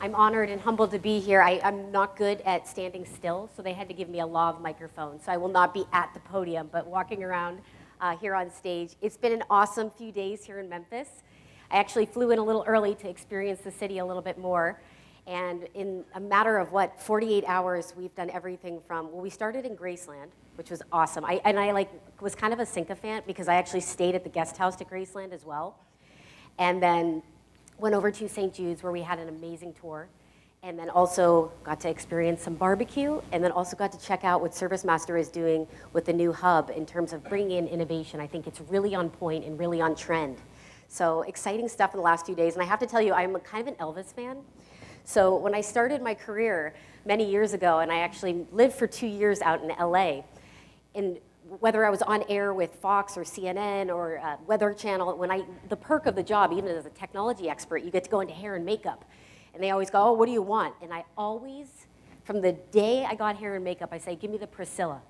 I'm honored and humbled to be here. I'm not good at standing still, so they had to give me a lav microphone. So I will not be at the podium, but walking around here on stage. It's been an awesome few days here in Memphis. I actually flew in a little early to experience the city a little bit more. And in a matter of, 48 hours, we've done everything from, well, we started in Graceland, which was awesome. I was kind of a sycophant because I actually stayed at the guest house at Graceland as well. And then went over to St. Jude's where we had an amazing tour. And then also got to experience some barbecue, and then also got to check out what ServiceMaster is doing with the new hub in terms of bringing in innovation. I think it's really on point and really on trend. So exciting stuff in the last few days. And I have to tell you, I'm kind of an Elvis fan. So when I started my career many years ago, and I actually lived for 2 years out in LA, and whether I was on air with Fox or CNN or Weather Channel, the perk of the job, even as a technology expert, you get to go into hair and makeup. And they always go, oh, what do you want? And I always, from the day I got hair and makeup, I say, give me the Priscilla.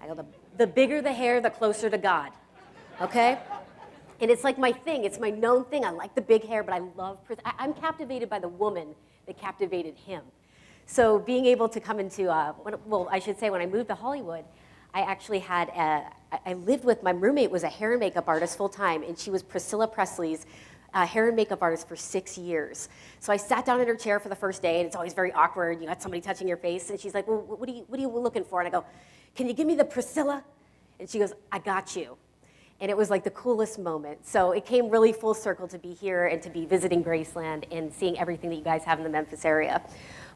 I go, the bigger the hair, the closer to God, okay? And it's like my thing, it's my known thing. I like the big hair, but I love, I'm captivated by the woman that captivated him. So being able to come into, I should say when I moved to Hollywood, I actually had, I lived with, my roommate was a hair and makeup artist full time, and she was Priscilla Presley's hair and makeup artist for 6 years. So I sat down in her chair for the first day, and it's always very awkward. You got somebody touching your face, and she's like, well, what are you looking for? And I go, can you give me the Priscilla? And she goes, I got you. And it was like the coolest moment. So it came really full circle to be here and to be visiting Graceland and seeing everything that you guys have in the Memphis area.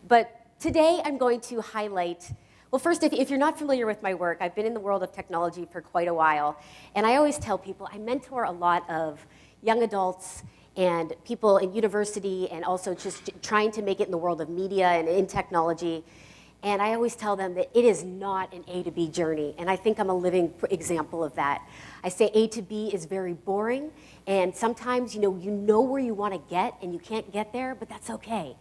But today I'm going to highlight, well, first, if you're not familiar with my work, I've been in the world of technology for quite a while. And I always tell people I mentor a lot of young adults and people in university and also just trying to make it in the world of media and in technology. And I always tell them that it is not an A to B journey, and I think I'm a living example of that. I say A to B is very boring, and sometimes you know where you want to get, and you can't get there, but that's okay.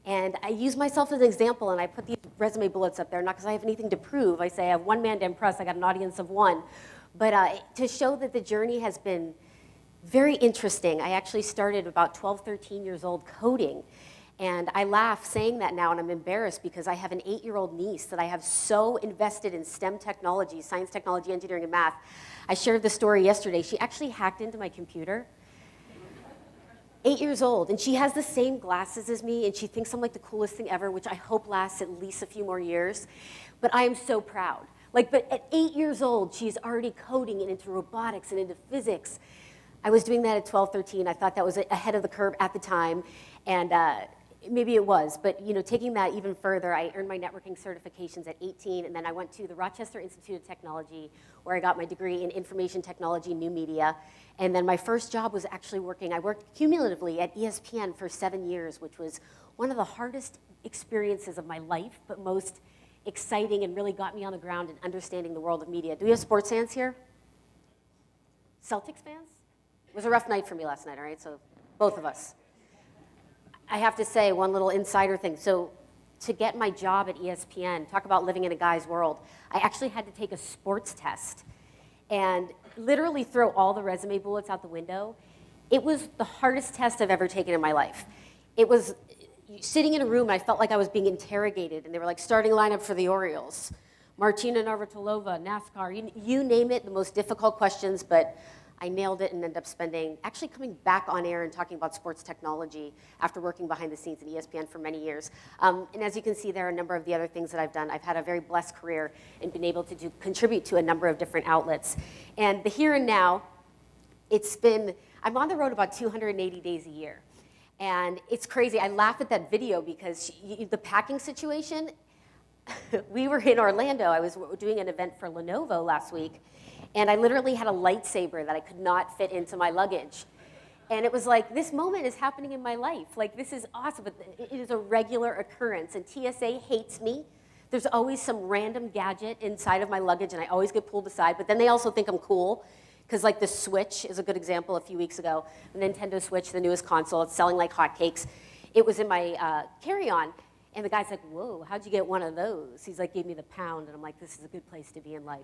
And I use myself as an example, and I put these resume bullets up there, not because I have anything to prove. I say I have one man to impress, I got an audience of one. But to show that the journey has been very interesting. I actually started about 12, 13 years old coding. And I laugh saying that now, and I'm embarrassed because I have an 8-year-old niece that I have so invested in STEM technology, science, technology, engineering, and math. I shared the story yesterday. She actually hacked into my computer. 8 years old, and she has the same glasses as me, and she thinks I'm like the coolest thing ever, which I hope lasts at least a few more years. But I am so proud. But at 8 years old, she's already coding and into robotics and into physics. I was doing that at 12, 13. I thought that was ahead of the curve at the time, and maybe it was, but taking that even further, I earned my networking certifications at 18, and then I went to the Rochester Institute of Technology, where I got my degree in information technology, new media, and then my first job was actually I worked cumulatively at ESPN for 7 years, which was one of the hardest experiences of my life, but most exciting and really got me on the ground and understanding the world of media. Do we have sports fans here? Celtics fans? It was a rough night for me last night, all right, so both of us. I have to say one little insider thing. So to get my job at ESPN, talk about living in a guy's world, I actually had to take a sports test and literally throw all the resume bullets out the window. It was the hardest test I've ever taken in my life. It was sitting in a room, and I felt like I was being interrogated, and they were like, starting lineup for the Orioles, Martina Navratilova, NASCAR, you name it, the most difficult questions, but I nailed it and ended up actually coming back on air and talking about sports technology after working behind the scenes at ESPN for many years. And as you can see, there are a number of the other things that I've done. I've had a very blessed career and been able to contribute to a number of different outlets. And the here and now, I'm on the road about 280 days a year. And it's crazy. I laugh at that video because the packing situation, we were in Orlando. I was doing an event for Lenovo last week. And I literally had a lightsaber that I could not fit into my luggage. And it was like, this moment is happening in my life. Like, this is awesome, but it is a regular occurrence. And TSA hates me. There's always some random gadget inside of my luggage, and I always get pulled aside. But then they also think I'm cool, because like the Switch is a good example a few weeks ago. The Nintendo Switch, the newest console, it's selling like hotcakes. It was in my carry-on. And the guy's like, whoa, how'd you get one of those? He's like, gave me the pound. And I'm like, this is a good place to be in life.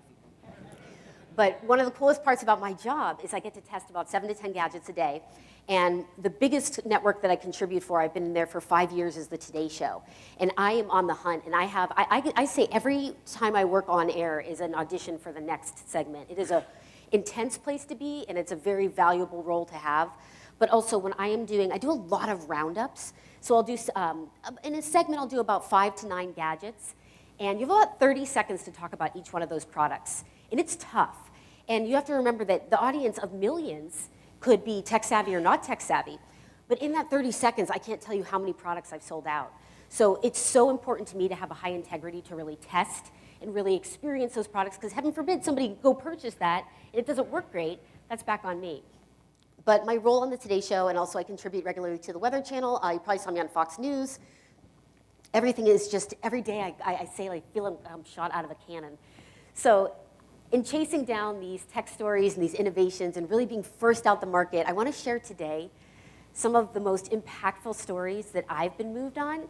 But one of the coolest parts about my job is I get to test about 7 to 10 gadgets a day. And the biggest network that I contribute for, I've been there for 5 years, is the Today Show. And I am on the hunt. And I say every time I work on air is an audition for the next segment. It is an intense place to be, and it's a very valuable role to have. But also when I do a lot of roundups. So I'll do, in a segment, I'll do about 5 to 9 gadgets. And you have about 30 seconds to talk about each one of those products. And it's tough. And you have to remember that the audience of millions could be tech savvy or not tech savvy. But in that 30 seconds, I can't tell you how many products I've sold out. So it's so important to me to have a high integrity to really test and really experience those products, because heaven forbid somebody go purchase that and it doesn't work great, that's back on me. But my role on the Today Show, and also I contribute regularly to the Weather Channel. You probably saw me on Fox News. Everything is just, every day I say, like, feel I'm shot out of a cannon. So in chasing down these tech stories and these innovations and really being first out the market, I want to share today some of the most impactful stories that I've been moved on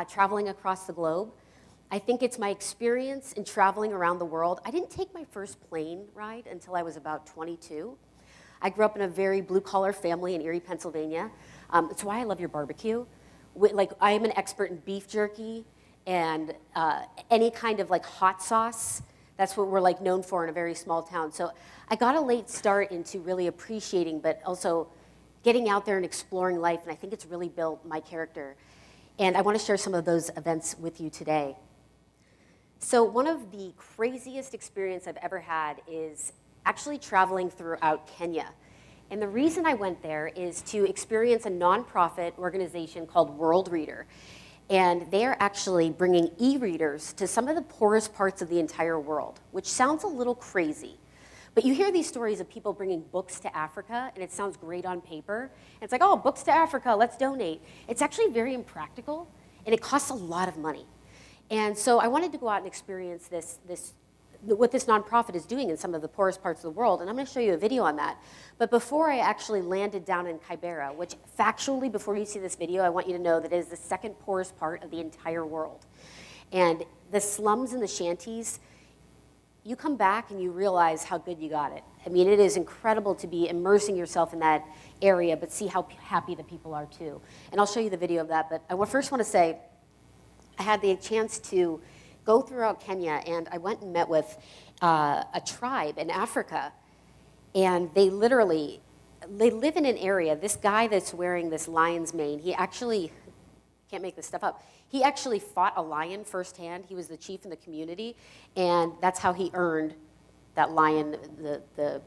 traveling across the globe. I think it's my experience in traveling around the world. I didn't take my first plane ride until I was about 22. I grew up in a very blue-collar family in Erie, Pennsylvania. It's why I love your barbecue. Like, I am an expert in beef jerky and any kind of like hot sauce. That's what we're like known for in a very small town. So I got a late start into really appreciating, but also getting out there and exploring life. And I think it's really built my character. And I want to share some of those events with you today. So one of the craziest experiences I've ever had is actually traveling throughout Kenya. And the reason I went there is to experience a nonprofit organization called World Reader. And they're actually bringing e-readers to some of the poorest parts of the entire world, which sounds a little crazy. But you hear these stories of people bringing books to Africa, and it sounds great on paper. And it's like, oh, books to Africa, let's donate. It's actually very impractical, and it costs a lot of money. And so I wanted to go out and experience what this nonprofit is doing in some of the poorest parts of the world, and I'm going to show you a video on that. But before I actually landed down in Kibera, which factually, before you see this video, I want you to know that it is the second poorest part of the entire world. And the slums and the shanties, you come back and you realize how good you got it. I mean, it is incredible to be immersing yourself in that area, but see how happy the people are too. And I'll show you the video of that, but I first want to say, I had the chance to go throughout Kenya, and I went and met with a tribe in Africa, and they live in an area. This guy that's wearing this lion's mane, he actually, can't make this stuff up, he actually fought a lion firsthand. He was the chief in the community, and that's how he earned that lion, the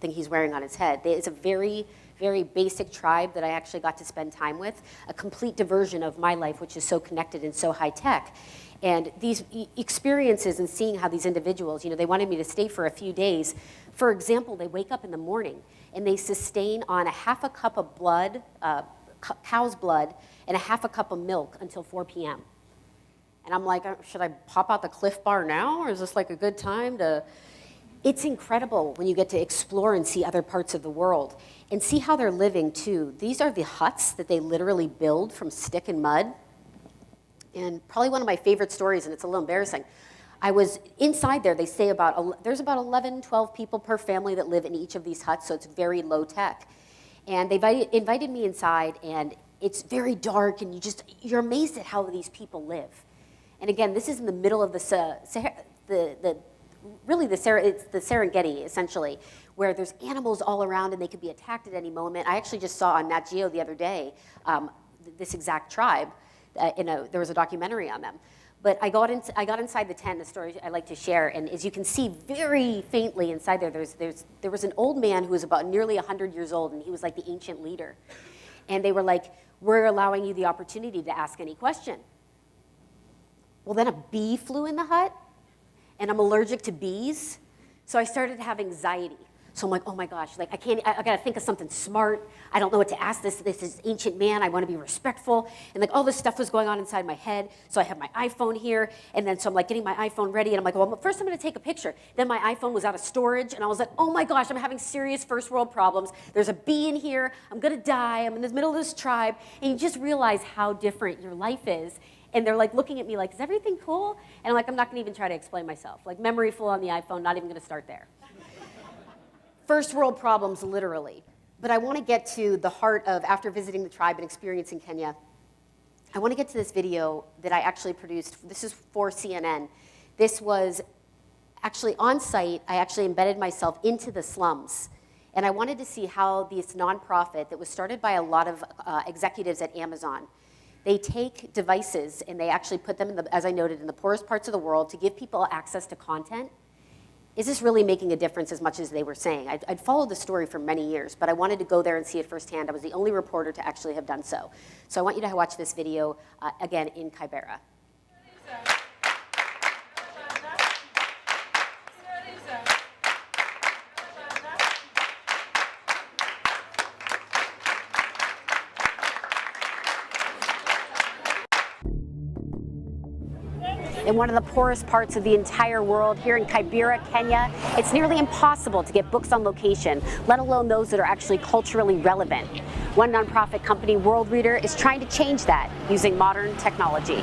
thing he's wearing on his head. It's a very, very basic tribe that I actually got to spend time with, a complete diversion of my life, which is so connected and so high tech. And these experiences and seeing how these individuals, they wanted me to stay for a few days. For example, they wake up in the morning and they sustain on a half a cup of blood, cow's blood, and a half a cup of milk until 4 p.m. And I'm like, should I pop out the Cliff Bar now, or is this like a good time to? It's incredible when you get to explore and see other parts of the world and see how they're living too. These are the huts that they literally build from stick and mud. And probably one of my favorite stories, and it's a little embarrassing, I was inside there. They say there's about 11, 12 people per family that live in each of these huts, so it's very low tech. And they invited me inside, and it's very dark, and you're amazed at how these people live. And again, this is in the middle of it's the Serengeti, essentially, where there's animals all around, and they could be attacked at any moment. I actually just saw on Nat Geo the other day this exact tribe. There was a documentary on them. But I got inside the tent, the story I like to share, and as you can see very faintly inside there was an old man who was about nearly 100 years old, and he was like the ancient leader. And they were like, we're allowing you the opportunity to ask any question. Well, then a bee flew in the hut, and I'm allergic to bees, so I started to have anxiety. So I'm like, oh my gosh, like I gotta think of something smart. I don't know what to ask this is ancient man, I wanna be respectful. And like all this stuff was going on inside my head. So I have my iPhone here, and then so I'm like getting my iPhone ready, and I'm like, well, first I'm gonna take a picture. Then my iPhone was out of storage, and I was like, oh my gosh, I'm having serious first world problems. There's a bee in here, I'm gonna die, I'm in the middle of this tribe. And you just realize how different your life is. And they're like looking at me like, is everything cool? And I'm like, I'm not gonna even try to explain myself. Like memory full on the iPhone, not even gonna start there. First world problems, literally. But I want to get to the heart of, after visiting the tribe and experiencing Kenya, I want to get to this video that I actually produced. This is for CNN. This was actually on site. I actually embedded myself into the slums. And I wanted to see how this nonprofit that was started by a lot of executives at Amazon, they take devices and they actually put them, in the, as I noted, in the poorest parts of the world to give people access to content. Is this really making a difference as much as they were saying? I'd followed the story for many years, but I wanted to go there and see it firsthand. I was the only reporter to actually have done so. So I want you to watch this video, again, in Kibera. In one of the poorest parts of the entire world, here in Kibera, Kenya, it's nearly impossible to get books on location, let alone those that are actually culturally relevant. One nonprofit company, World Reader, is trying to change that using modern technology.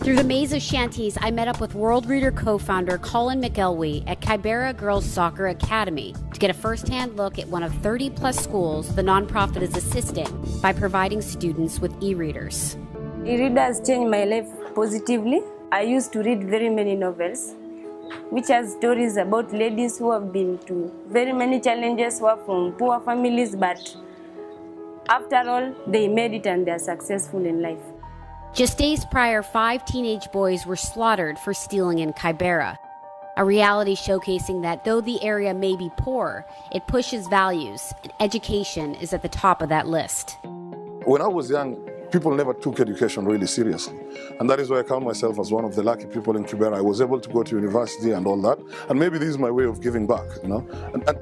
Through the maze of shanties, I met up with World Reader co-founder Colin McElwee at Kibera Girls Soccer Academy to get a first-hand look at one of 30-plus schools the nonprofit is assisting by providing students with e-readers. E-readers changed my life positively. I used to read very many novels, which are stories about ladies who have been to very many challenges, who are from poor families, but after all, they made it and they are successful in life. Just days prior, 5 teenage boys were slaughtered for stealing in Kibera, a reality showcasing that though the area may be poor, it pushes values, and education is at the top of that list. When I was young, people never took education really seriously. And that is why I count myself as one of the lucky people in Kibera. I was able to go to university and all that. And maybe this is my way of giving back, you know.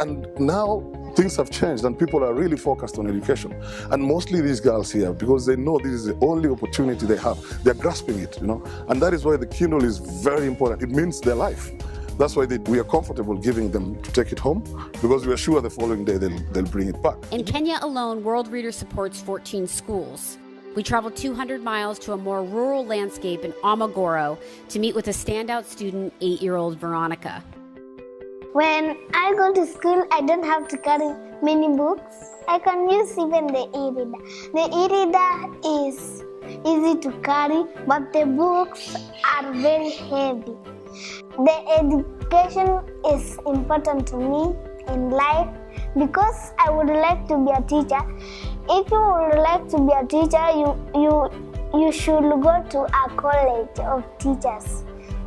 And now things have changed and people are really focused on education. And mostly these girls here, because they know this is the only opportunity they have. They're grasping it, you know. And that is why the Kindle is very important. It means their life. That's why we are comfortable giving them to take it home, because we are sure the following day they'll bring it back. In Kenya alone, World Reader supports 14 schools. We traveled 200 miles to a more rural landscape in Amagoro to meet with a standout student, 8-year-old Veronica. When I go to school, I don't have to carry many books. I can use even the e-reader. The e-reader is easy to carry, but the books are very heavy. The education is important to me in life because I would like to be a teacher. If you would like to be a teacher, you should go to a college of teachers.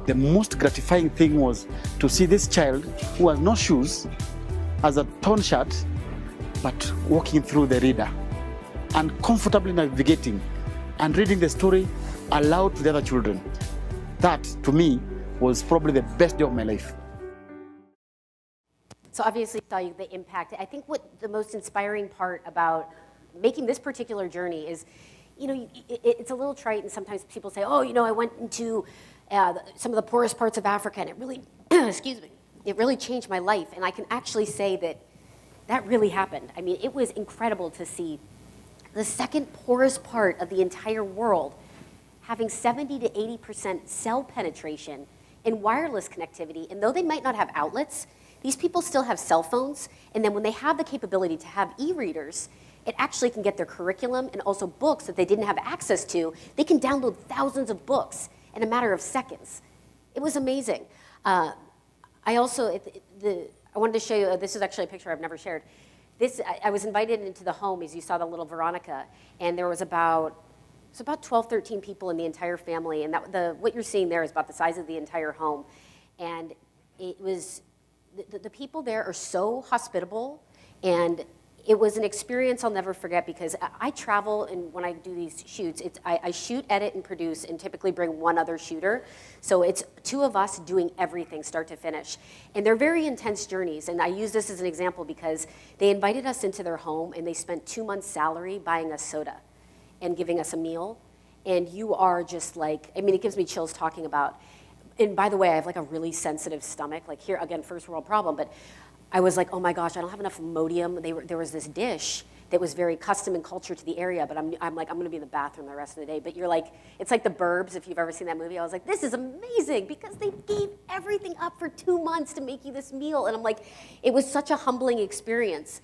The most gratifying thing was to see this child who has no shoes, has a torn shirt, but walking through the reader and comfortably navigating and reading the story aloud to the other children. That, to me, was probably the best day of my life. So obviously saw the impact. I think what the most inspiring part about making this particular journey is, you know, it's a little trite and sometimes people say, oh, you know, I went into some of the poorest parts of Africa and it really, excuse me, it really changed my life. And I can actually say that that really happened. I mean, it was incredible to see the second poorest part of the entire world having 70 to 80% cell penetration in wireless connectivity. And though they might not have outlets, these people still have cell phones. And then when they have the capability to have e-readers, it actually can get their curriculum and also books that they didn't have access to. They can download thousands of books in a matter of seconds. It was amazing. I also, I wanted to show you, this is actually a picture I've never shared. I was invited into the home, as you saw the little Veronica, and there was about 12, 13 people in the entire family, and what you're seeing there is about the size of the entire home. And it was, the people there are so hospitable, and it was an experience I'll never forget because I travel, and when I do these shoots, I shoot, edit, and produce, and typically bring one other shooter. So it's 2 of us doing everything start to finish. And they're very intense journeys, and I use this as an example because they invited us into their home, and they spent 2 months' salary buying us soda and giving us a meal. And you are just like, I mean, it gives me chills talking about. And by the way, I have like a really sensitive stomach. Like here, again, first world problem, but I was like, oh my gosh, I don't have enough Imodium. There was this dish, that was very custom and culture to the area, but I'm like, I'm gonna be in the bathroom the rest of the day. But you're like, it's like The Burbs, if you've ever seen that movie. I was like, this is amazing, because they gave everything up for 2 months to make you this meal. And I'm like, it was such a humbling experience.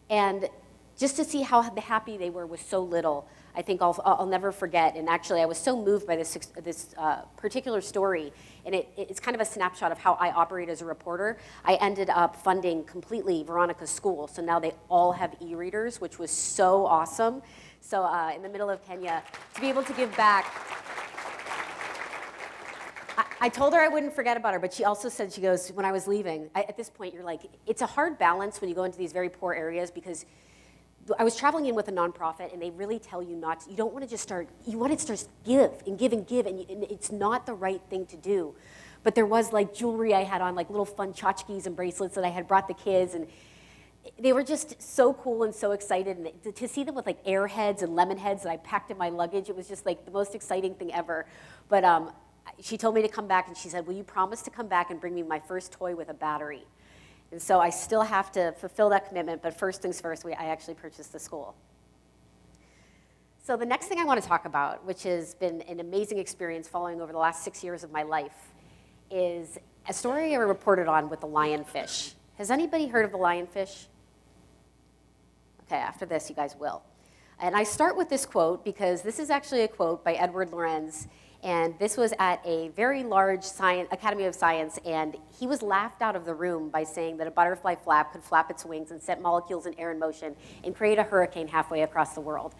And just to see how happy they were with so little, I think I'll never forget. And actually, I was so moved by this particular story, and it's kind of a snapshot of how I operate as a reporter. I ended up funding completely Veronica's school, so now they all have e-readers, which was so awesome. So in the middle of Kenya, to be able to give back. I told her I wouldn't forget about her, but she also said, she goes, when I was leaving, at this point, you're like, it's a hard balance when you go into these very poor areas, because I was traveling in with a nonprofit, and they really tell you not to, you don't want to just start, you want to just give and give and give, and it's not the right thing to do. But there was like jewelry I had on, like little fun tchotchkes and bracelets that I had brought the kids, and they were just so cool and so excited. And to see them with like airheads and lemon heads that I packed in my luggage, it was just like the most exciting thing ever. But she told me to come back, and she said, will you promise to come back and bring me my first toy with a battery? And so I still have to fulfill that commitment, but first things first, I actually purchased the school. So the next thing I want to talk about, which has been an amazing experience following over the last 6 years of my life, is a story I reported on with the lionfish. Has anybody heard of the lionfish? Okay, after this, you guys will. And I start with this quote because this is actually a quote by Edward Lorenz. And this was at a very large Academy of Science, and he was laughed out of the room by saying that a butterfly flap could flap its wings and set molecules in air in motion and create a hurricane halfway across the world.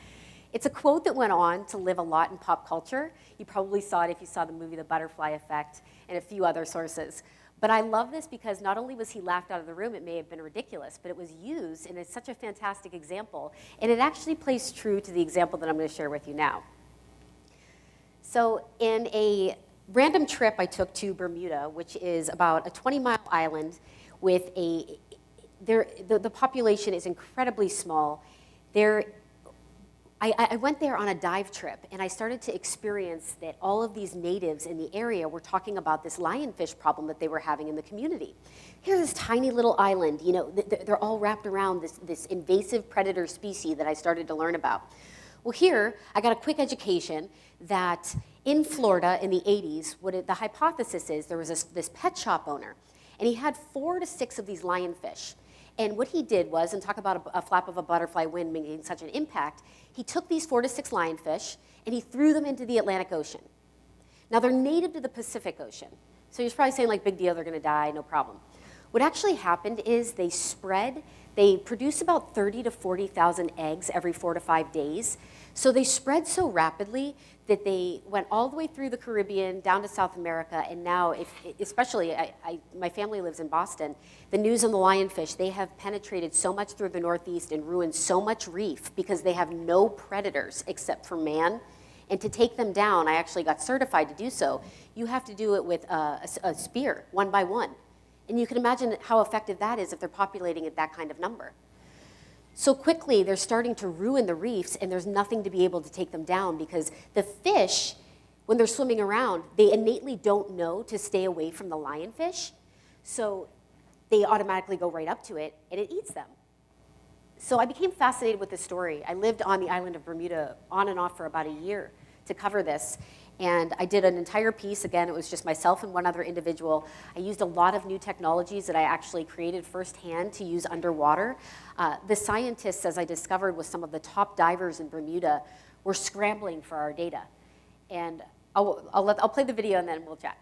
It's a quote that went on to live a lot in pop culture. You probably saw it if you saw the movie The Butterfly Effect and a few other sources. But I love this because not only was he laughed out of the room, it may have been ridiculous, but it was used, and it's such a fantastic example. And it actually plays true to the example that I'm going to share with you now. So in a random trip I took to Bermuda, which is about a 20-mile island with the population is incredibly small. I went there on a dive trip, and I started to experience that all of these natives in the area were talking about this lionfish problem that they were having in the community. Here's this tiny little island, you know, they're all wrapped around this invasive predator species that I started to learn about. Well, here, I got a quick education that in Florida in the 80s, the hypothesis is there was this pet shop owner, and he had 4 to 6 of these lionfish. And what he did was, and talk about a flap of a butterfly wing making such an impact, he took these 4 to 6 lionfish, and he threw them into the Atlantic Ocean. Now, they're native to the Pacific Ocean. So you're probably saying, like, big deal, they're going to die, no problem. What actually happened is they produce about 30 to 40,000 eggs every 4 to 5 days. So they spread so rapidly that they went all the way through the Caribbean, down to South America, and now, especially, my family lives in Boston, the news on the lionfish, they have penetrated so much through the Northeast and ruined so much reef because they have no predators except for man. And to take them down, I actually got certified to do so. You have to do it with a spear, one by one. And you can imagine how effective that is if they're populating at that kind of number. So quickly, they're starting to ruin the reefs, and there's nothing to be able to take them down because the fish, when they're swimming around, they innately don't know to stay away from the lionfish. So they automatically go right up to it, and it eats them. So I became fascinated with this story. I lived on the island of Bermuda on and off for about a year to cover this. And I did an entire piece. Again, it was just myself and one other individual. I used a lot of new technologies that I actually created firsthand to use underwater. The scientists, as I discovered, with some of the top divers in Bermuda, were scrambling for our data. And I'll play the video and then we'll chat.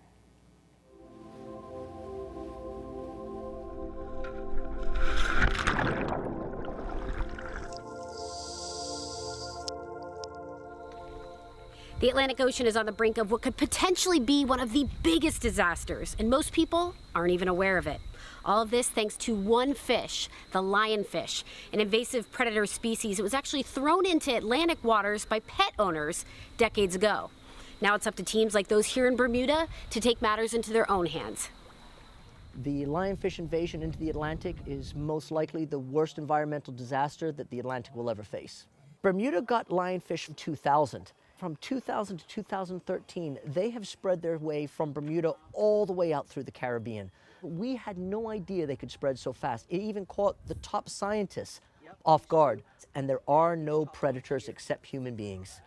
The Atlantic Ocean is on the brink of what could potentially be one of the biggest disasters, and most people aren't even aware of it. All of this thanks to one fish, the lionfish, an invasive predator species that was actually thrown into Atlantic waters by pet owners decades ago. Now it's up to teams like those here in Bermuda to take matters into their own hands. The lionfish invasion into the Atlantic is most likely the worst environmental disaster that the Atlantic will ever face. Bermuda got lionfish in 2000. From 2000 to 2013, they have spread their way from Bermuda all the way out through the Caribbean. We had no idea they could spread so fast. It even caught the top scientists off guard. and there are no predators except human beings.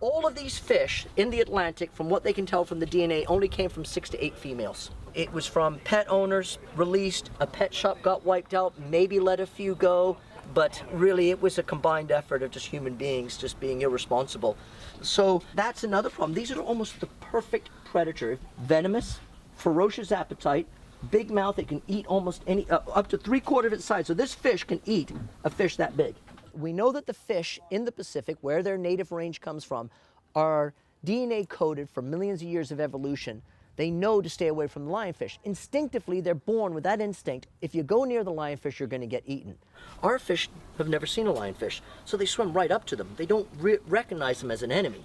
All of these fish in the Atlantic, from what they can tell from the DNA, only came from 6 to 8 females. It was from pet owners, released, a pet shop got wiped out, maybe let a few go, but really it was a combined effort of just human beings just being irresponsible. So that's another problem. These are almost the perfect predator. Venomous, ferocious appetite, big mouth. It can eat almost any, up to 3/4 of its size. So this fish can eat a fish that big. We know that the fish in the Pacific, where their native range comes from, are DNA coded for millions of years of evolution. They know to stay away from the lionfish. Instinctively, they're born with that instinct. If you go near the lionfish, you're going to get eaten. Our fish have never seen a lionfish, so they swim right up to them. They don't recognize them as an enemy.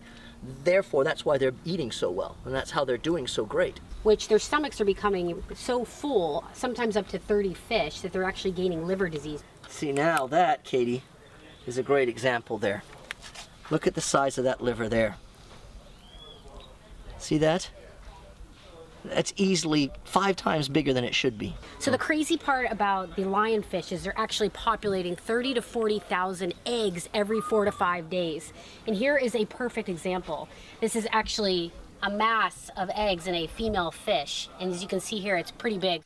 Therefore, that's why they're eating so well, and that's how they're doing so great. Which their stomachs are becoming so full, sometimes up to 30 fish, that they're actually gaining liver disease. See, now that, Katie, is a great example there. Look at the size of that liver there. See that? That's easily 5 times bigger than it should be. So the crazy part about the lionfish is they're actually populating 30 to 40,000 eggs every 4 to 5 days. And here is a perfect example. This is actually a mass of eggs in a female fish. And as you can see here, it's pretty big.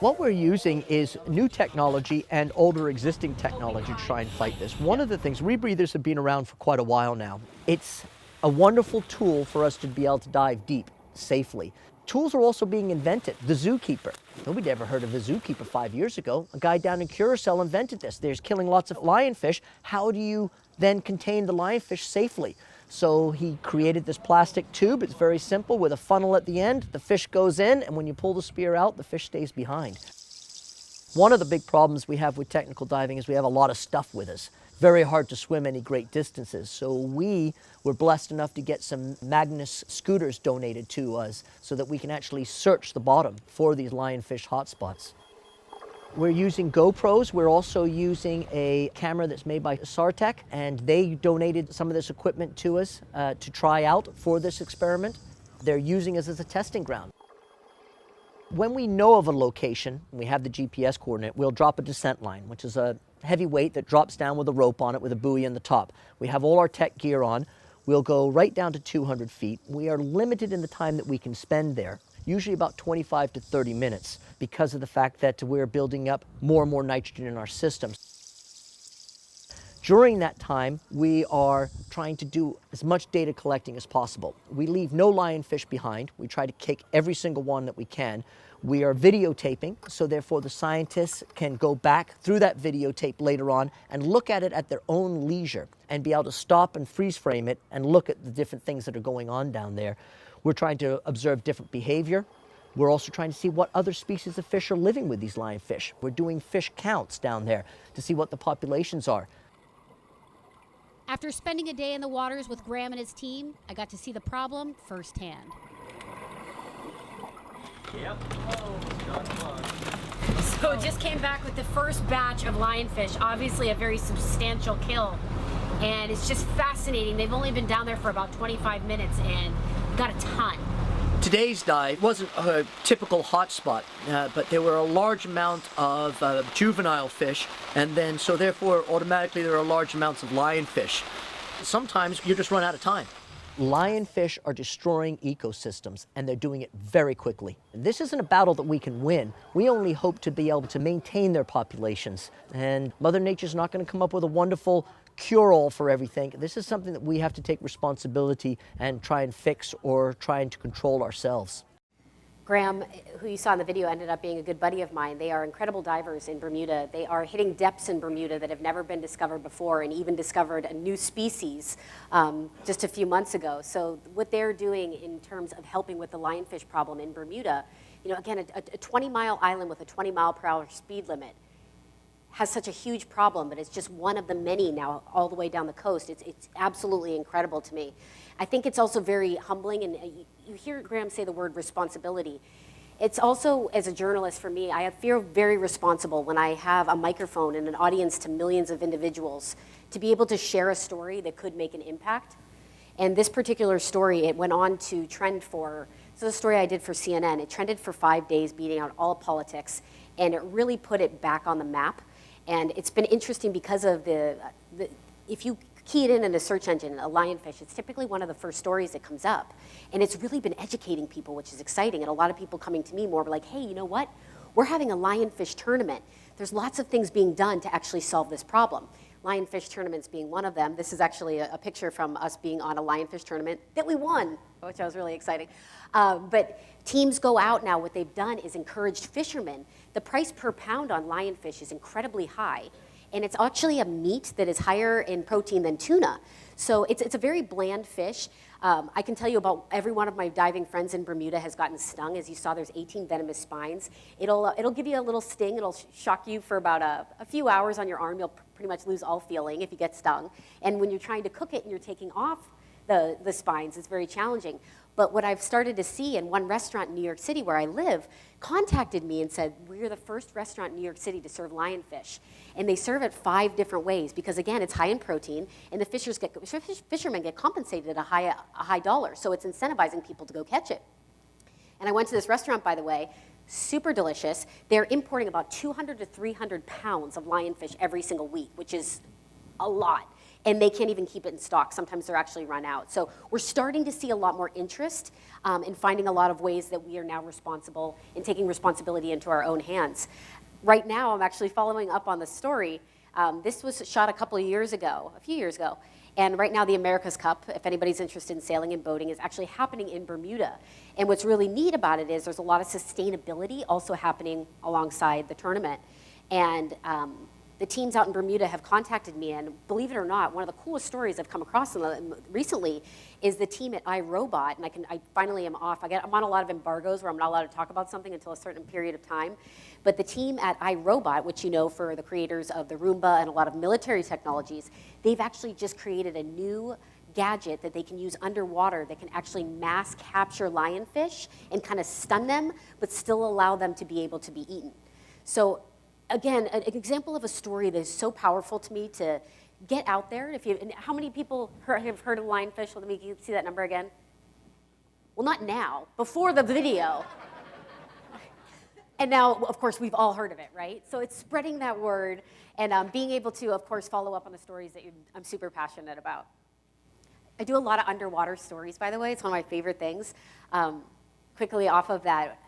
What we're using is new technology and older existing technology to try and fight this. One of the things, rebreathers have been around for quite a while now. It's a wonderful tool for us to be able to dive deep safely. Tools are also being invented. The zookeeper. Nobody ever heard of the zookeeper 5 years ago. A guy down in Curacao invented this. There's killing lots of lionfish. How do you then contain the lionfish safely? So he created this plastic tube. It's very simple with a funnel at the end. The fish goes in, and when you pull the spear out, the fish stays behind. One of the big problems we have with technical diving is we have a lot of stuff with us. Very hard to swim any great distances. So we were blessed enough to get some Magnus scooters donated to us so that we can actually search the bottom for these lionfish hotspots. We're using GoPros. We're also using a camera that's made by Sartec, and they donated some of this equipment to us to try out for this experiment. They're using us as a testing ground. When we know of a location, we have the GPS coordinate, we'll drop a descent line, which is a heavy weight that drops down with a rope on it with a buoy in the top. We have all our tech gear on. We'll go right down to 200 feet. We are limited in the time that we can spend there, usually about 25 to 30 minutes, because of the fact that we're building up more and more nitrogen in our systems. During that time, we are trying to do as much data collecting as possible. We leave no lionfish behind. We try to kick every single one that we can. We are videotaping, so therefore the scientists can go back through that videotape later on and look at it at their own leisure and be able to stop and freeze frame it and look at the different things that are going on down there. We're trying to observe different behavior. We're also trying to see what other species of fish are living with these lionfish. We're doing fish counts down there to see what the populations are. After spending a day in the waters with Graham and his team, I got to see the problem firsthand. Yep. So just came back with the first batch of lionfish, obviously a very substantial kill. And it's just fascinating. They've only been down there for about 25 minutes and got a ton. Today's dive wasn't a typical hotspot, but there were a large amount of juvenile fish, and then so therefore automatically there are large amounts of lionfish. Sometimes you just run out of time. Lionfish are destroying ecosystems, and they're doing it very quickly. This isn't a battle that we can win. We only hope to be able to maintain their populations, and Mother Nature's not going to come up with a wonderful cure-all for everything. This is something that we have to take responsibility and try and fix or trying to control ourselves. Graham, who you saw in the video, ended up being a good buddy of mine. They are incredible divers in Bermuda. They are hitting depths in Bermuda that have never been discovered before, and even discovered a new species just a few months ago. So what they're doing in terms of helping with the lionfish problem in Bermuda, you know, again, a 20-mile island with a 20-mile-per-hour speed limit has such a huge problem, but it's just one of the many now all the way down the coast. It's absolutely incredible to me. I think it's also very humbling, and you hear Graham say the word responsibility. It's also, as a journalist for me, I feel very responsible when I have a microphone and an audience to millions of individuals to be able to share a story that could make an impact. And this particular story, it went on to trend for This is a story I did for CNN. It trended for 5 days, beating out all politics, and it really put it back on the map. And it's been interesting because of if you key it in a search engine, a lionfish, it's typically one of the first stories that comes up. And it's really been educating people, which is exciting. And a lot of people coming to me more like, hey, you know what? We're having a lionfish tournament. There's lots of things being done to actually solve this problem. Lionfish tournaments being one of them. This is actually a picture from us being on a lionfish tournament that we won, which was really exciting. But teams go out now, what they've done is encouraged fishermen. The price per pound on lionfish is incredibly high, and it's actually a meat that is higher in protein than tuna. So it's a very bland fish. I can tell you about every one of my diving friends in Bermuda has gotten stung. As you saw, there's 18 venomous spines. It'll give you a little sting. It'll shock you for about a few hours on your arm. You'll pretty much lose all feeling if you get stung. And when you're trying to cook it and you're taking off the spines, it's very challenging. But what I've started to see, in one restaurant in New York City where I live contacted me and said, we're the first restaurant in New York City to serve lionfish. And they serve it 5 different ways because, again, it's high in protein, and the fishermen get compensated at a high dollar. So it's incentivizing people to go catch it. And I went to this restaurant, by the way, super delicious. They're importing about 200 to 300 pounds of lionfish every single week, which is a lot. And they can't even keep it in stock. Sometimes they're actually run out. So we're starting to see a lot more interest in finding a lot of ways that we are now responsible in taking responsibility into our own hands. Right now, I'm actually following up on the story. This was shot a few years ago. And right now, the America's Cup, if anybody's interested in sailing and boating, is actually happening in Bermuda. And what's really neat about it is there's a lot of sustainability also happening alongside the tournament. And the teams out in Bermuda have contacted me, and believe it or not, one of the coolest stories I've come across recently is the team at iRobot, and I finally am off. I'm on a lot of embargoes where I'm not allowed to talk about something until a certain period of time. But the team at iRobot, which you know for the creators of the Roomba and a lot of military technologies, they've actually just created a new gadget that they can use underwater that can actually mass capture lionfish and kind of stun them, but still allow them to be able to be eaten. So again, an example of a story that is so powerful to me to get out there. And how many people have heard of lionfish? Let me see that number again. Well, not now, before the video. And now, of course, we've all heard of it, right? So it's spreading that word and being able to, of course, follow up on the stories that I'm super passionate about. I do a lot of underwater stories, by the way. It's one of my favorite things. Quickly off of that,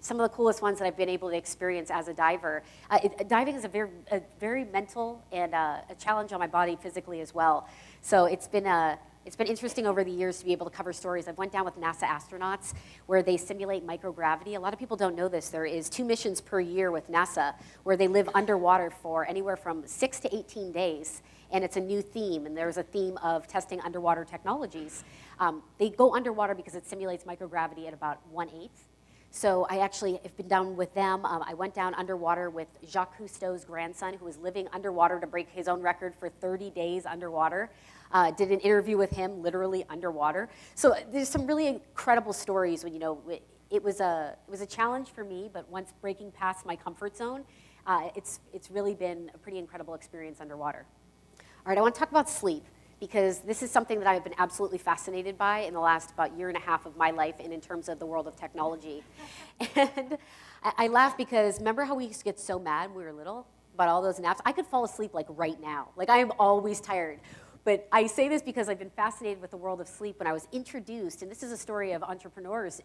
some of the coolest ones that I've been able to experience as a diver. Diving is a very mental and a challenge on my body physically as well. So it's been interesting over the years to be able to cover stories. I've went down with NASA astronauts where they simulate microgravity. A lot of people don't know this. There is 2 missions per year with NASA where they live underwater for anywhere from 6 to 18 days. And it's a new theme, and there's a theme of testing underwater technologies. They go underwater because it simulates microgravity at about 1/8. So I actually have been down with them. I went down underwater with Jacques Cousteau's grandson, who was living underwater to break his own record for 30 days underwater. Did an interview with him literally underwater. So there's some really incredible stories when, it was a challenge for me, but once breaking past my comfort zone, it's really been a pretty incredible experience underwater. All right, I want to talk about sleep, because this is something that I've been absolutely fascinated by in the last about 1.5 years of my life and in terms of the world of technology. And I laugh because remember how we used to get so mad when we were little about all those naps? I could fall asleep like right now. Like I am always tired. But I say this because I've been fascinated with the world of sleep when I was introduced, and this is a story of entrepreneurs.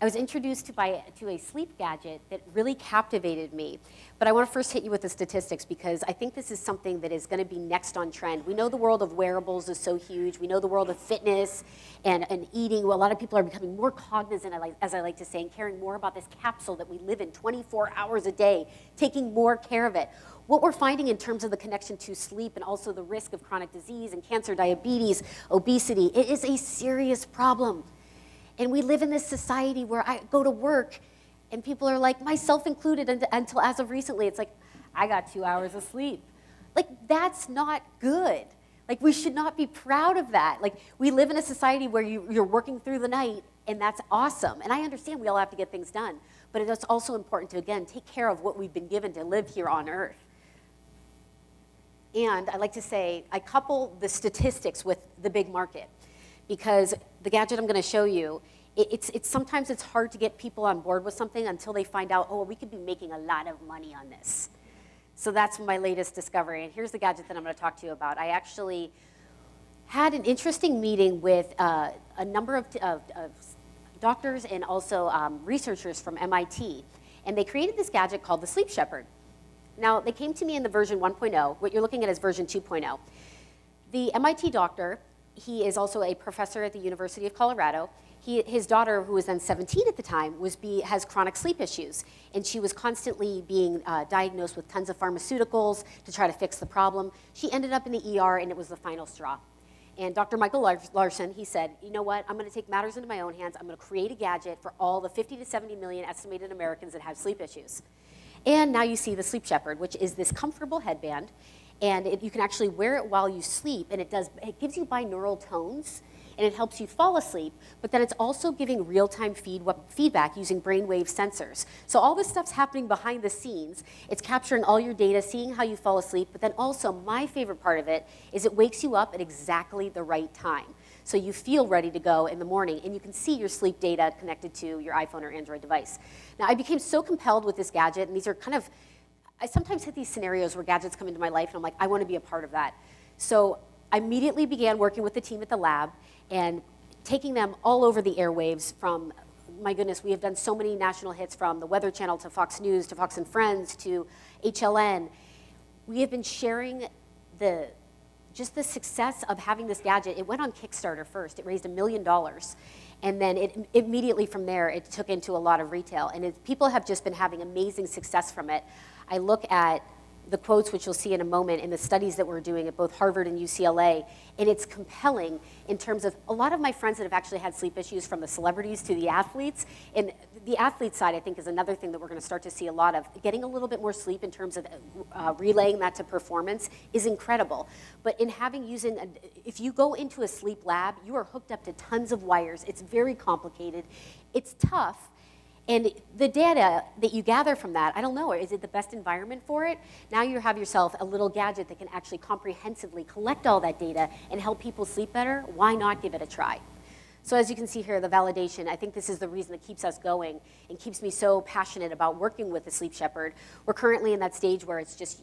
I was introduced to a sleep gadget that really captivated me. But I want to first hit you with the statistics because I think this is something that is going to be next on trend. We know the world of wearables is so huge. We know the world of fitness and eating. Well, a lot of people are becoming more cognizant, as I like to say, and caring more about this capsule that we live in 24 hours a day, taking more care of it. What we're finding in terms of the connection to sleep and also the risk of chronic disease and cancer, diabetes, obesity, it is a serious problem. And we live in this society where I go to work and people are like, myself included, until as of recently, it's like, I got 2 hours of sleep. Like, that's not good. Like, we should not be proud of that. Like, we live in a society where you're working through the night, and that's awesome. And I understand we all have to get things done, but it's also important to, again, take care of what we've been given to live here on Earth. And I like to say, I couple the statistics with the big market, because the gadget I'm going to show you it's sometimes it's hard to get people on board with something until they find out, oh, we could be making a lot of money on this. So that's my latest discovery. And here's the gadget that I'm going to talk to you about. I actually had an interesting meeting with a number of doctors and also researchers from MIT. And they created this gadget called the Sleep Shepherd. Now, they came to me in the version 1.0. What you're looking at is version 2.0. The MIT doctor, he is also a professor at the University of Colorado. His daughter, who was then 17 at the time, has chronic sleep issues. And she was constantly being diagnosed with tons of pharmaceuticals to try to fix the problem. She ended up in the ER, and it was the final straw. And Dr. Michael Larson, he said, you know what, I'm going to take matters into my own hands. I'm going to create a gadget for all the 50 to 70 million estimated Americans that have sleep issues. And now you see the Sleep Shepherd, which is this comfortable headband. And you can actually wear it while you sleep, and it gives you binaural tones, and it helps you fall asleep, but then it's also giving real-time feedback using brainwave sensors. So all this stuff's happening behind the scenes. It's capturing all your data, seeing how you fall asleep, but then also my favorite part of it is it wakes you up at exactly the right time. So you feel ready to go in the morning, and you can see your sleep data connected to your iPhone or Android device. Now, I became so compelled with this gadget, and these are kind of, I sometimes hit these scenarios where gadgets come into my life, and I'm like, I want to be a part of that. So I immediately began working with the team at the lab and taking them all over the airwaves from, my goodness, we have done so many national hits from the Weather Channel to Fox News to Fox and Friends to HLN. We have been sharing just the success of having this gadget. It went on Kickstarter first. It raised $1 million. And then it immediately from there, it took into a lot of retail. And people have just been having amazing success from it. I look at the quotes, which you'll see in a moment, in the studies that we're doing at both Harvard and UCLA, and it's compelling in terms of a lot of my friends that have actually had sleep issues, from the celebrities to the athletes. And the athlete side, I think, is another thing that we're going to start to see a lot of. Getting a little bit more sleep in terms of relaying that to performance is incredible. But in if you go into a sleep lab, you are hooked up to tons of wires. It's very complicated. It's tough. And the data that you gather from that, I don't know, is it the best environment for it? Now you have yourself a little gadget that can actually comprehensively collect all that data and help people sleep better. Why not give it a try? So as you can see here, the validation, I think this is the reason that keeps us going and keeps me so passionate about working with the Sleep Shepherd. We're currently in that stage where it's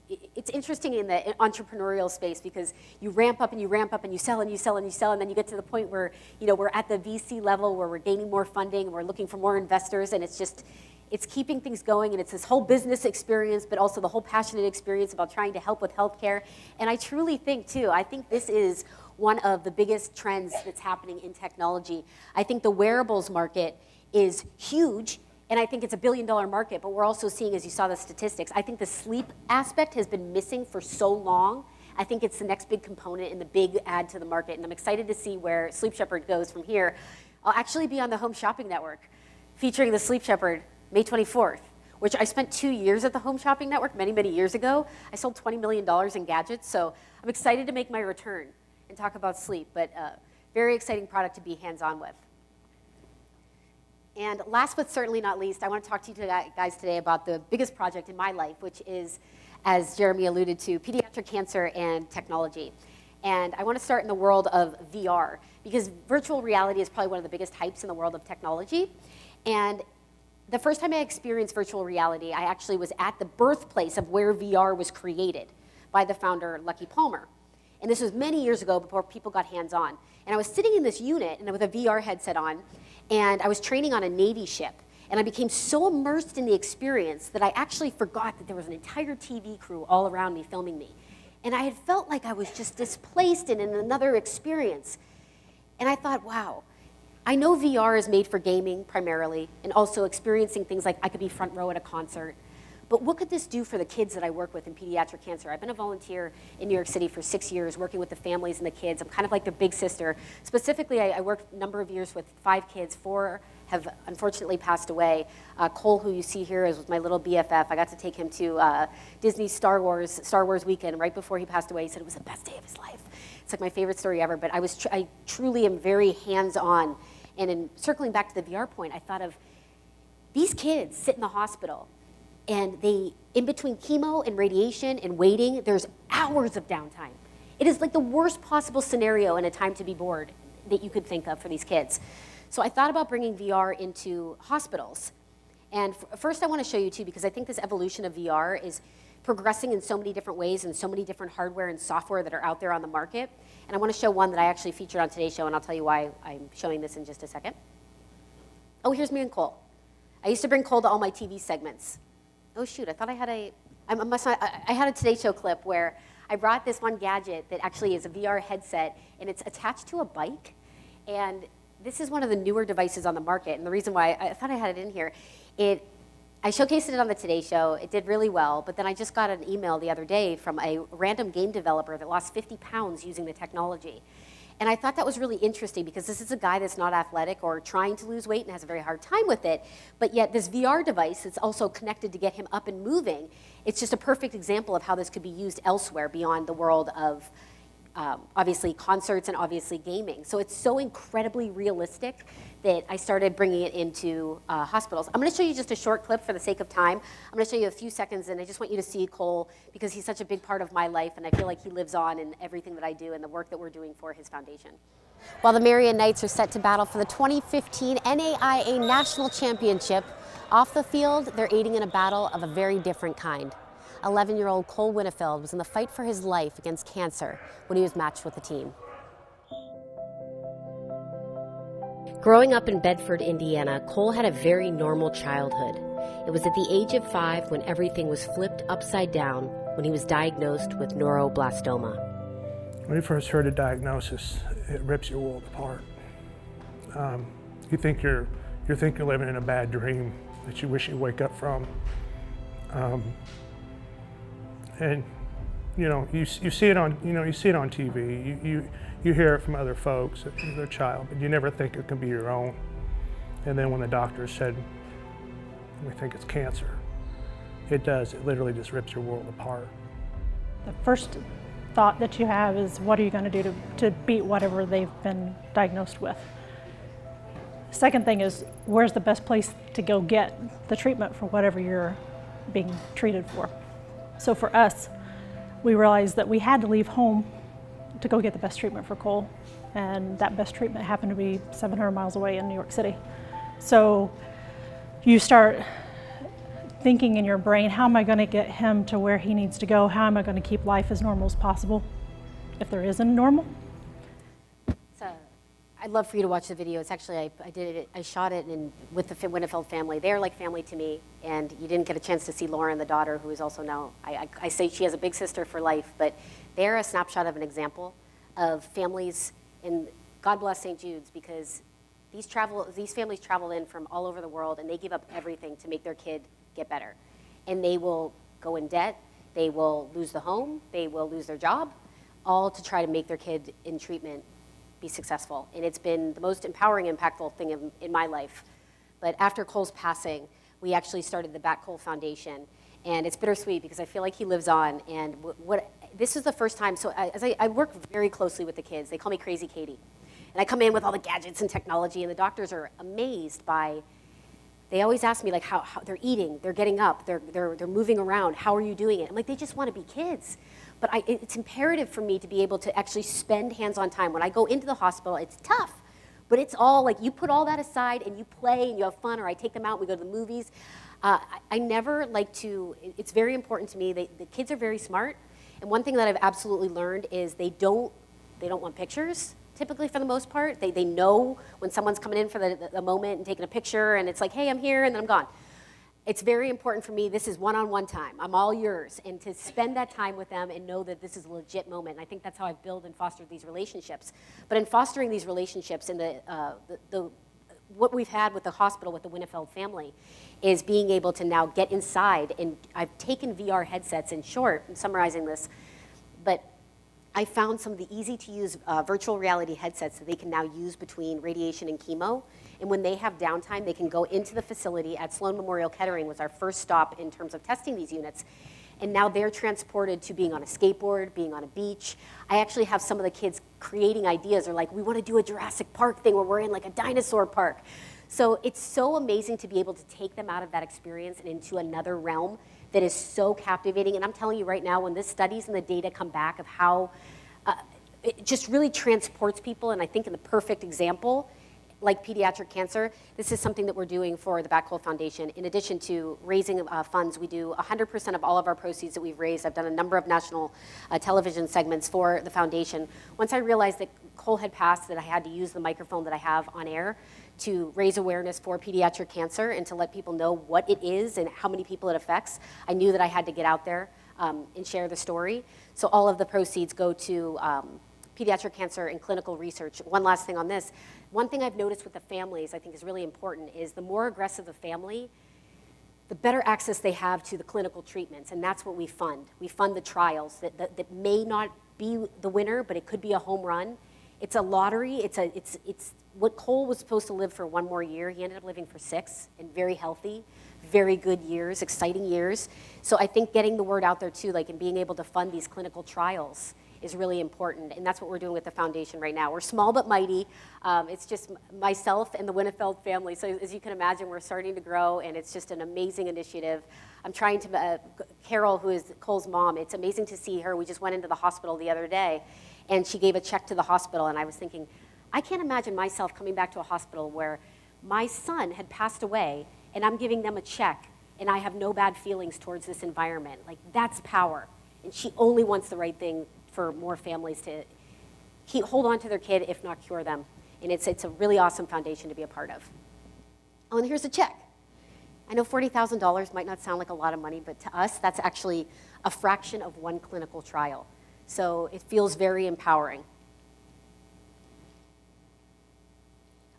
interesting in the entrepreneurial space, because you ramp up and you ramp up and you sell and you sell and you sell, and then you get to the point where we're at the VC level where we're gaining more funding and we're looking for more investors, and it's keeping things going, and it's this whole business experience, but also the whole passionate experience about trying to help with healthcare. And I truly think I think this is one of the biggest trends that's happening in technology. I think the wearables market is huge, and I think it's $1 billion market, but we're also seeing, as you saw the statistics, I think the sleep aspect has been missing for so long. I think it's the next big component and the big add to the market, and I'm excited to see where Sleep Shepherd goes from here. I'll actually be on the Home Shopping Network featuring the Sleep Shepherd May 24th, which I spent 2 years at the Home Shopping Network many, many years ago. I sold $20 million in gadgets, so I'm excited to make my return and talk about sleep, but very exciting product to be hands-on with. And last but certainly not least, I want to talk to you guys today about the biggest project in my life, which is, as Jeremy alluded to, pediatric cancer and technology. And I want to start in the world of VR, because virtual reality is probably one of the biggest hypes in the world of technology. And the first time I experienced virtual reality, I actually was at the birthplace of where VR was created by the founder, Lucky Palmer. And this was many years ago, before people got hands-on. And I was sitting in this unit and with a VR headset on, and I was training on a Navy ship. And I became so immersed in the experience that I actually forgot that there was an entire TV crew all around me filming me. And I had felt like I was just displaced in another experience. And I thought, wow, I know VR is made for gaming primarily, and also experiencing things like I could be front row at a concert. But what could this do for the kids that I work with in pediatric cancer? I've been a volunteer in New York City for 6 years, working with the families and the kids. I'm kind of like their big sister. Specifically, I worked a number of years with 5 kids. 4 have unfortunately passed away. Cole, who you see here, is my little BFF. I got to take him to Disney's Star Wars weekend. Right before he passed away, he said it was the best day of his life. It's like my favorite story ever. But I truly am very hands-on. And in circling back to the VR point, I thought of these kids sit in the hospital, and in between chemo and radiation and waiting, there's hours of downtime. It is like the worst possible scenario in a time to be bored that you could think of for these kids. So I thought about bringing VR into hospitals. And first I want to show you too, because I think this evolution of VR is progressing in so many different ways and so many different hardware and software that are out there on the market. And I want to show one that I actually featured on today's show, and I'll tell you why I'm showing this in just a second. Oh, here's me and Cole. I used to bring Cole to all my TV segments. Oh shoot, I thought I had I had a Today Show clip where I brought this one gadget that actually is a VR headset, and it's attached to a bike. And this is one of the newer devices on the market, and the reason why I thought I had it in here, I showcased it on the Today Show. It did really well, but then I just got an email the other day from a random game developer that lost 50 pounds using the technology. And I thought that was really interesting because this is a guy that's not athletic or trying to lose weight and has a very hard time with it, but yet this VR device that's also connected to get him up and moving, it's just a perfect example of how this could be used elsewhere beyond the world of obviously concerts and obviously gaming. So it's so incredibly realistic that I started bringing it into hospitals. I'm going to show you just a short clip for the sake of time. I'm going to show you a few seconds, and I just want you to see Cole because he's such a big part of my life, and I feel like he lives on in everything that I do and the work that we're doing for his foundation. While the Marion Knights are set to battle for the 2015 NAIA National Championship, off the field, they're aiding in a battle of a very different kind. 11-year-old Cole Winnefeld was in the fight for his life against cancer when he was matched with the team. Growing up in Bedford, Indiana, Cole had a very normal childhood. It was at the age of 5 when everything was flipped upside down when he was diagnosed with neuroblastoma. When you first heard the diagnosis, it rips your world apart. You think you're living in a bad dream that you wish you wake up from. And you see it on TV. You hear it from other folks, their child, but you never think it can be your own. And then when the doctor said, "We think it's cancer," it does. It literally just rips your world apart. The first thought that you have is, what are you going to do to beat whatever they've been diagnosed with? Second thing is, where's the best place to go get the treatment for whatever you're being treated for? So for us, we realized that we had to leave home to go get the best treatment for Cole, and that best treatment happened to be 700 miles away in New York City. So you start thinking in your brain, how am I going to get him to where he needs to go? How am I going to keep life as normal as possible, if there isn't a normal? I'd love for you to watch the video. It's actually, I shot it with the Winnefeld family. They're like family to me, and you didn't get a chance to see Lauren, the daughter, who is also now, I say she has a big sister for life, but they're a snapshot of an example of families, and God bless St. Jude's, because these families travel in from all over the world, and they give up everything to make their kid get better. And they will go in debt, they will lose the home, they will lose their job, all to try to make their kid in treatment be successful. And it's been the most empowering, impactful thing in my life. But after Cole's passing, we actually started the Bat Cole Foundation. And it's bittersweet because I feel like he lives on. And this is the first time, so I work very closely with the kids. They call me Crazy Katie. And I come in with all the gadgets and technology, and the doctors are amazed by, they always ask me like how they're eating, they're getting up, they're moving around, how are you doing it? I'm like, they just want to be kids. But it's imperative for me to be able to actually spend hands-on time. When I go into the hospital, it's tough, but it's all like, you put all that aside and you play and you have fun, or I take them out, we go to the movies. I never like to, it's very important to me, the kids are very smart, and one thing that I've absolutely learned is they don't want pictures, typically for the most part. They know when someone's coming in for the moment and taking a picture, and it's like, hey, I'm here, and then I'm gone. It's very important for me, this is one-on-one time. I'm all yours. And to spend that time with them and know that this is a legit moment. And I think that's how I've built and fostered these relationships. But in fostering these relationships and what we've had with the hospital, with the Winnefeld family, is being able to now get inside. And I've taken VR headsets, in short, I'm summarizing this, but I found some of the easy-to-use virtual reality headsets that they can now use between radiation and chemo. And when they have downtime, they can go into the facility at Sloan Memorial Kettering, was our first stop in terms of testing these units. And now they're transported to being on a skateboard, being on a beach. I actually have some of the kids creating ideas. They're like, we want to do a Jurassic Park thing where we're in like a dinosaur park. So it's so amazing to be able to take them out of that experience and into another realm that is so captivating. And I'm telling you right now, when the studies and the data come back of how it just really transports people, and I think in the perfect example, like pediatric cancer, this is something that we're doing for the Back Hole Foundation. In addition to raising funds, we do 100% of all of our proceeds that we've raised. I've done a number of national television segments for the foundation. Once I realized that Cole had passed, that I had to use the microphone that I have on air to raise awareness for pediatric cancer and to let people know what it is and how many people it affects, I knew that I had to get out there and share the story. So all of the proceeds go to pediatric cancer and clinical research. One last thing on this. One thing I've noticed with the families I think is really important is the more aggressive the family, the better access they have to the clinical treatments, and that's what we fund. We fund the trials that may not be the winner, but it could be a home run. It's a lottery. It's what Cole was supposed to live for one more year. He ended up living for 6, and very healthy, very good years, exciting years. So I think getting the word out there too, like, and being able to fund these clinical trials is really important, and that's what we're doing with the foundation right now. We're small but mighty. It's just myself and the Winnefeld family. So as you can imagine, we're starting to grow, and it's just an amazing initiative. I'm trying to, Carol, who is Cole's mom, it's amazing to see her. We just went into the hospital the other day, and she gave a check to the hospital, and I was thinking, I can't imagine myself coming back to a hospital where my son had passed away, and I'm giving them a check, and I have no bad feelings towards this environment. Like, that's power. And she only wants the right thing for more families to hold on to their kid, if not cure them. And it's a really awesome foundation to be a part of. Oh, and here's a check. I know $40,000 might not sound like a lot of money, but to us, that's actually a fraction of one clinical trial. So it feels very empowering.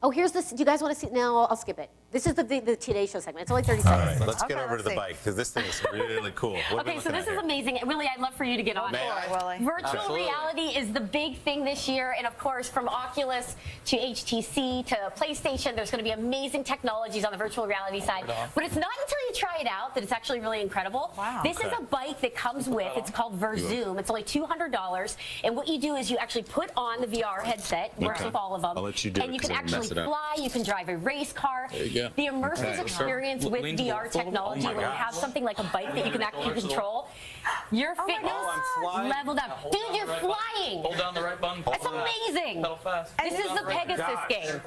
Oh, here's this. Do you guys want to see? No, I'll skip it. This is the Today Show segment. It's only 30 seconds. All right, let's get over to the bike, because this thing is really cool. Okay, so this is amazing. Willie, I'd love for you to get on it. Virtual reality is the big thing this year, and of course, from Oculus to HTC to PlayStation, there's going to be amazing technologies on the virtual reality side. But it's not until you try it out that it's actually really incredible. Wow. This is a bike that comes with, it's called Verzoom. It's only $200, and what you do is you actually put on the VR headset, works with all of them, I'll let you do it, and you can actually fly, you can drive a race car. There you go. The immersive experience with VR technology, when you have something like a bike that you can actually control, your fitness leveled up. Dude, you're flying. Hold down the right button. That's amazing. Pedal fast. This is the Pegasus game.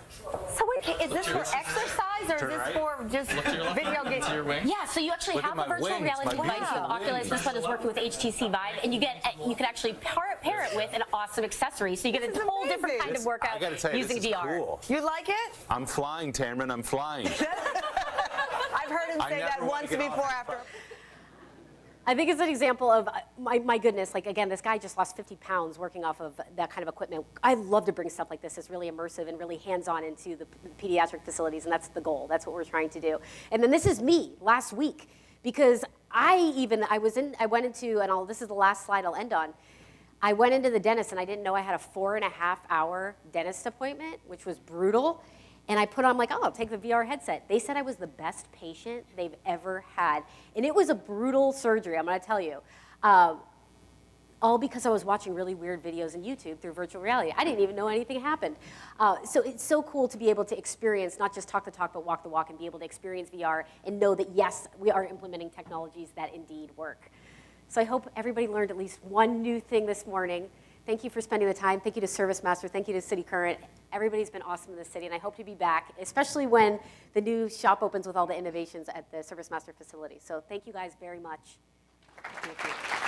So wait, is this for exercise or is this for just video games? Yeah, so you actually have a virtual reality device with Oculus. This one is working with HTC Vive, and you can actually pair it with an awesome accessory. So you get a whole different kind of workout using VR. Cool. You like it? I'm flying, Tamron. I'm flying. I've heard him say that once before after. I think it's an example of, my goodness, like, again, this guy just lost 50 pounds working off of that kind of equipment. I love to bring stuff like this. It's really immersive and really hands-on into the pediatric facilities, and that's the goal. That's what we're trying to do. And then this is me last week, because I went into, and this is the last slide I'll end on, I went into the dentist, and I didn't know I had a 4.5-hour dentist appointment, which was brutal. And I put on, like, oh, I'll take the VR headset. They said I was the best patient they've ever had. And it was a brutal surgery, I'm going to tell you. All because I was watching really weird videos on YouTube through virtual reality. I didn't even know anything happened. So it's so cool to be able to experience, not just talk the talk, but walk the walk, and be able to experience VR and know that, yes, we are implementing technologies that indeed work. So I hope everybody learned at least one new thing this morning. Thank you for spending the time. Thank you to Service Master. Thank you to cityCURRENT. Everybody's been awesome in the city, and I hope to be back, especially when the new shop opens with all the innovations at the Service Master facility. So thank you guys very much. Thank you.